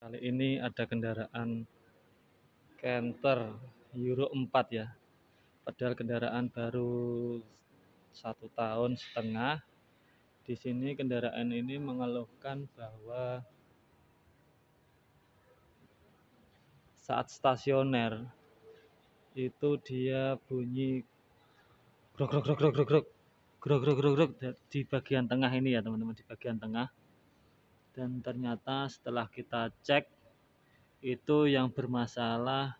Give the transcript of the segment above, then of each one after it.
Kali ini ada kendaraan Canter Euro 4 ya. Padahal kendaraan baru 1,5 tahun. Di sini kendaraan ini mengeluhkan bahwa saat stasioner itu dia bunyi grok grok grok grok grok grok grok grok grok grok di bagian tengah ini ya teman-teman, di bagian tengah. Dan ternyata setelah kita cek itu yang bermasalah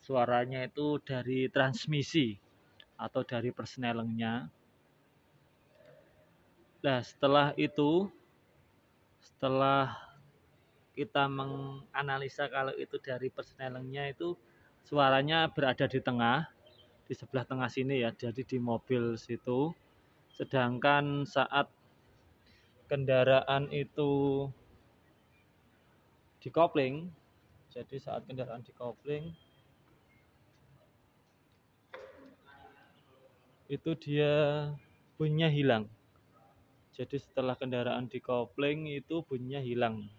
suaranya itu dari transmisi atau dari persnelengnya. Nah, setelah kita menganalisa kalau itu dari persnelengnya, itu suaranya berada di tengah, di sebelah tengah sini ya, jadi di mobil situ. Sedangkan saat kendaraan itu dikopling, jadi saat kendaraan dikopling itu dia bunyinya hilang. Jadi setelah kendaraan dikopling itu bunyinya hilang.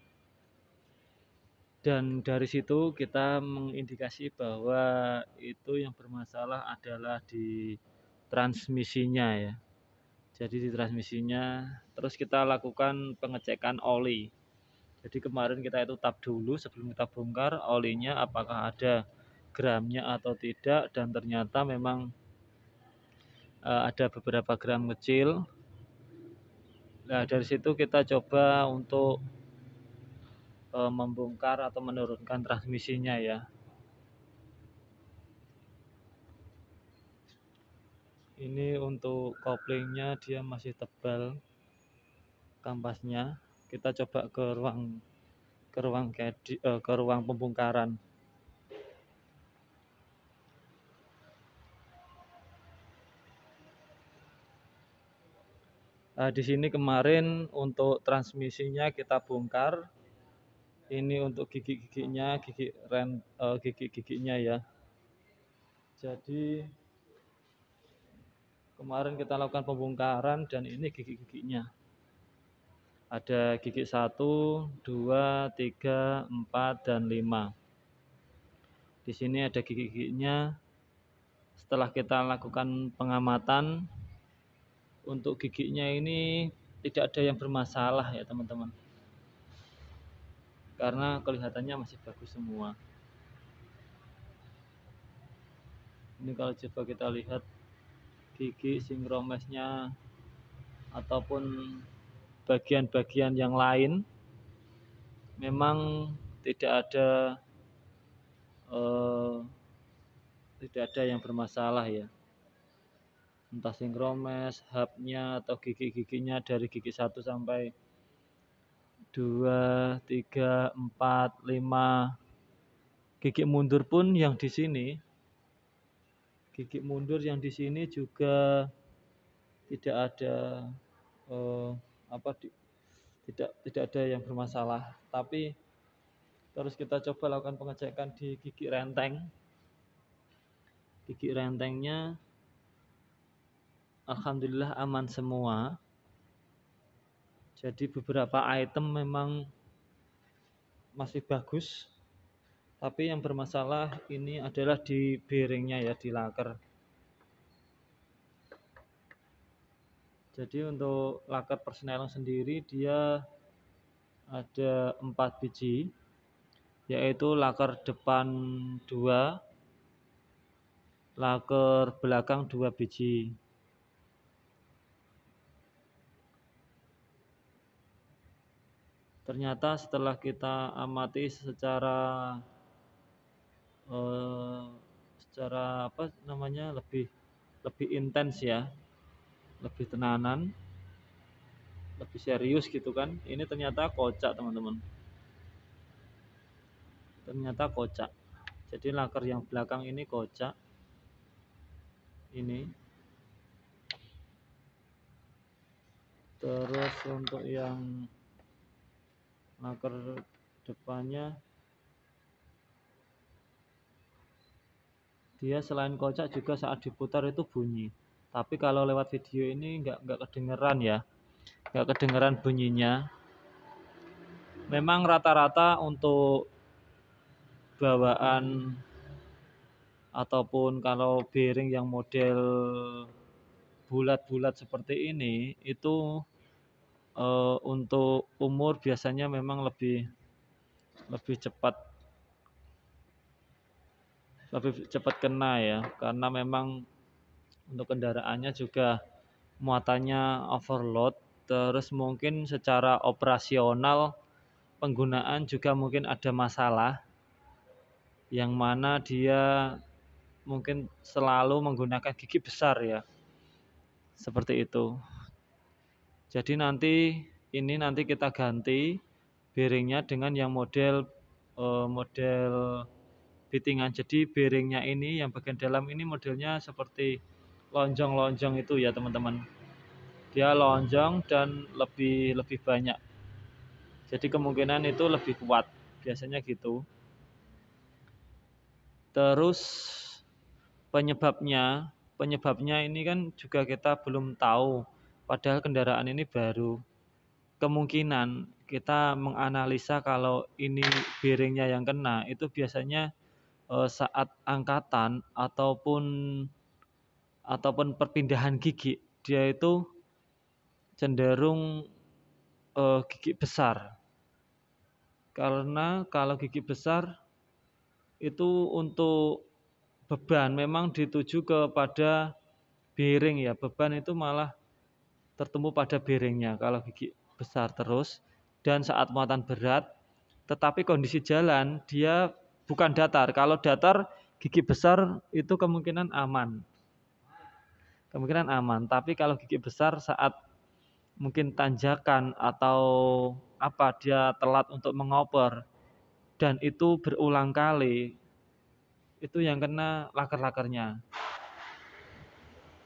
Dan dari situ kita mengindikasi bahwa itu yang bermasalah adalah di transmisinya ya. Jadi di transmisinya, terus kita lakukan pengecekan oli. Jadi kemarin kita itu tap dulu sebelum kita bongkar olinya apakah ada gramnya atau tidak, dan ternyata memang ada beberapa gram kecil. Nah, dari situ kita coba untuk membongkar atau menurunkan transmisinya ya. Ini untuk koplingnya, dia masih tebal kampasnya. Kita coba ke ruang pembongkaran. Di sini kemarin untuk transmisinya kita bongkar. Ini untuk gigi-giginya ya. Jadi kemarin kita lakukan pembongkaran dan ini gigi-giginya. Ada gigi 1, 2, 3, 4, dan 5. Di sini ada gigi-giginya. Setelah kita lakukan pengamatan, untuk giginya ini tidak ada yang bermasalah ya teman-teman. Karena kelihatannya masih bagus semua. Ini kalau coba kita lihat gigi sinkromesnya ataupun bagian-bagian yang lain, memang tidak ada yang bermasalah ya. Entah sinkromes, hubnya atau gigi-giginya dari gigi 1 sampai 2, 3, 4, 5. Gigi mundur pun yang di sini, juga tidak ada tidak ada yang bermasalah. Tapi terus kita coba lakukan pengecekan di gigi renteng. Gigi rentengnya alhamdulillah aman semua. Jadi beberapa item memang masih bagus, tapi yang bermasalah ini adalah di bearingnya ya, di laker. Jadi untuk laker persneleng sendiri dia ada 4 biji, yaitu laker depan 2, laker belakang 2 biji. Ternyata setelah kita amati secara lebih intens ya, lebih tenanan, lebih serius gitu kan. Ini ternyata kocak teman-teman. Ternyata kocak. Jadi laker yang belakang ini kocak. Ini. Terus untuk yang laker depannya, dia selain kocak juga saat diputar itu bunyi. Tapi kalau lewat video ini nggak kedengeran ya, nggak kedengeran bunyinya. Memang rata-rata untuk bawaan ataupun kalau bearing yang model bulat-bulat seperti ini itu untuk umur biasanya memang lebih cepat kena ya, karena memang untuk kendaraannya juga muatannya overload, terus mungkin secara operasional penggunaan juga mungkin ada masalah, yang mana dia mungkin selalu menggunakan gigi besar ya, seperti itu. Jadi nanti kita ganti bearingnya dengan yang model fittingan. Jadi bearingnya ini yang bagian dalam ini modelnya seperti lonjong-lonjong itu ya teman-teman. Dia lonjong dan lebih banyak. Jadi kemungkinan itu lebih kuat. Biasanya gitu. Terus penyebabnya ini kan juga kita belum tahu. Padahal kendaraan ini baru. Kemungkinan kita menganalisa kalau ini bearingnya yang kena itu biasanya saat angkatan ataupun perpindahan gigi, dia itu cenderung gigi besar. Karena kalau gigi besar itu untuk beban memang dituju kepada bearing ya. Beban itu malah tertumpu pada bearingnya kalau gigi besar terus, dan saat muatan berat, tetapi kondisi jalan dia bukan datar. Kalau datar gigi besar itu kemungkinan aman. Tapi kalau gigi besar saat mungkin tanjakan atau apa dia telat untuk mengoper dan itu berulang kali, itu yang kena laker-lakernya.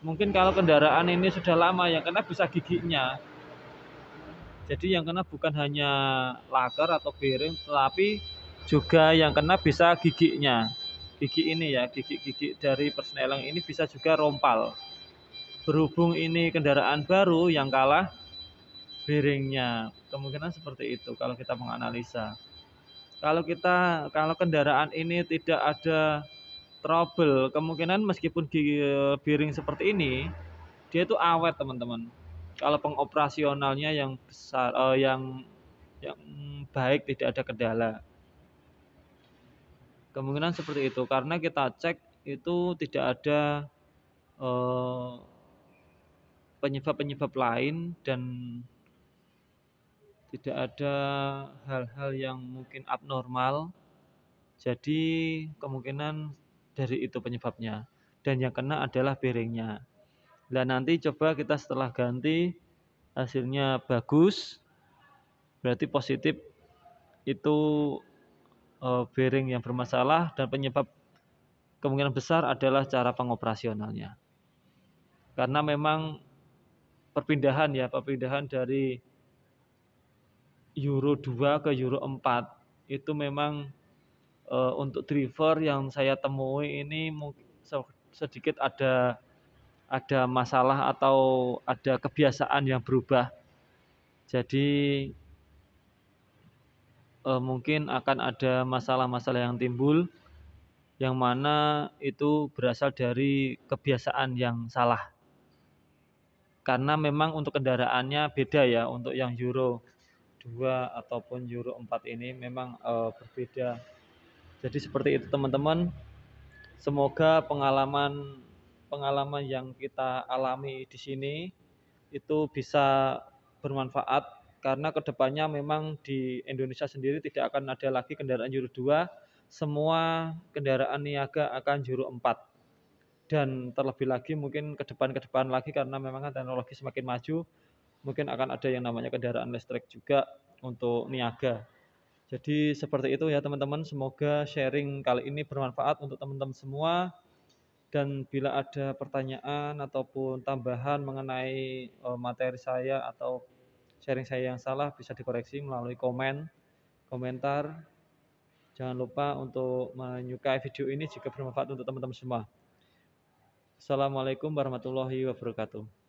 Mungkin kalau kendaraan ini sudah lama yang kena bisa giginya. Jadi yang kena bukan hanya laker atau bearing, tetapi juga yang kena bisa giginya. Gigi ini ya, gigi-gigi dari persneling ini bisa juga rompal. Berhubung ini kendaraan baru yang kalah bearingnya, kemungkinan seperti itu kalau kita menganalisa. Kalau kendaraan ini tidak ada trouble, kemungkinan meskipun bearing seperti ini, dia itu awet teman-teman. Kalau pengoperasionalnya yang besar, yang baik, tidak ada kendala. Kemungkinan seperti itu karena kita cek itu tidak ada penyebab-penyebab lain dan tidak ada hal-hal yang mungkin abnormal. Jadi kemungkinan dari itu penyebabnya. Dan yang kena adalah bearingnya. Dan nanti coba kita setelah ganti hasilnya bagus, berarti positif, itu bearing yang bermasalah, dan penyebab kemungkinan besar adalah cara pengoperasionalnya. Karena memang perpindahan dari Euro 2 ke Euro 4 itu memang untuk driver yang saya temui ini sedikit ada masalah atau ada kebiasaan yang berubah. Jadi mungkin akan ada masalah-masalah yang timbul, yang mana itu berasal dari kebiasaan yang salah. Karena memang untuk kendaraannya beda ya, untuk yang Euro 2 ataupun Euro 4 ini memang berbeda. Jadi seperti itu teman-teman. Semoga pengalaman yang kita alami di sini itu bisa bermanfaat, karena kedepannya memang di Indonesia sendiri tidak akan ada lagi kendaraan Euro 2, semua kendaraan niaga akan Euro 4. Dan terlebih lagi mungkin ke depan lagi, karena memang teknologi semakin maju, mungkin akan ada yang namanya kendaraan listrik juga untuk niaga. Jadi seperti itu ya teman-teman, semoga sharing kali ini bermanfaat untuk teman-teman semua. Dan bila ada pertanyaan ataupun tambahan mengenai materi saya atau sharing saya yang salah, bisa dikoreksi melalui komentar. Jangan lupa untuk menyukai video ini jika bermanfaat untuk teman-teman semua. Assalamualaikum warahmatullahi wabarakatuh.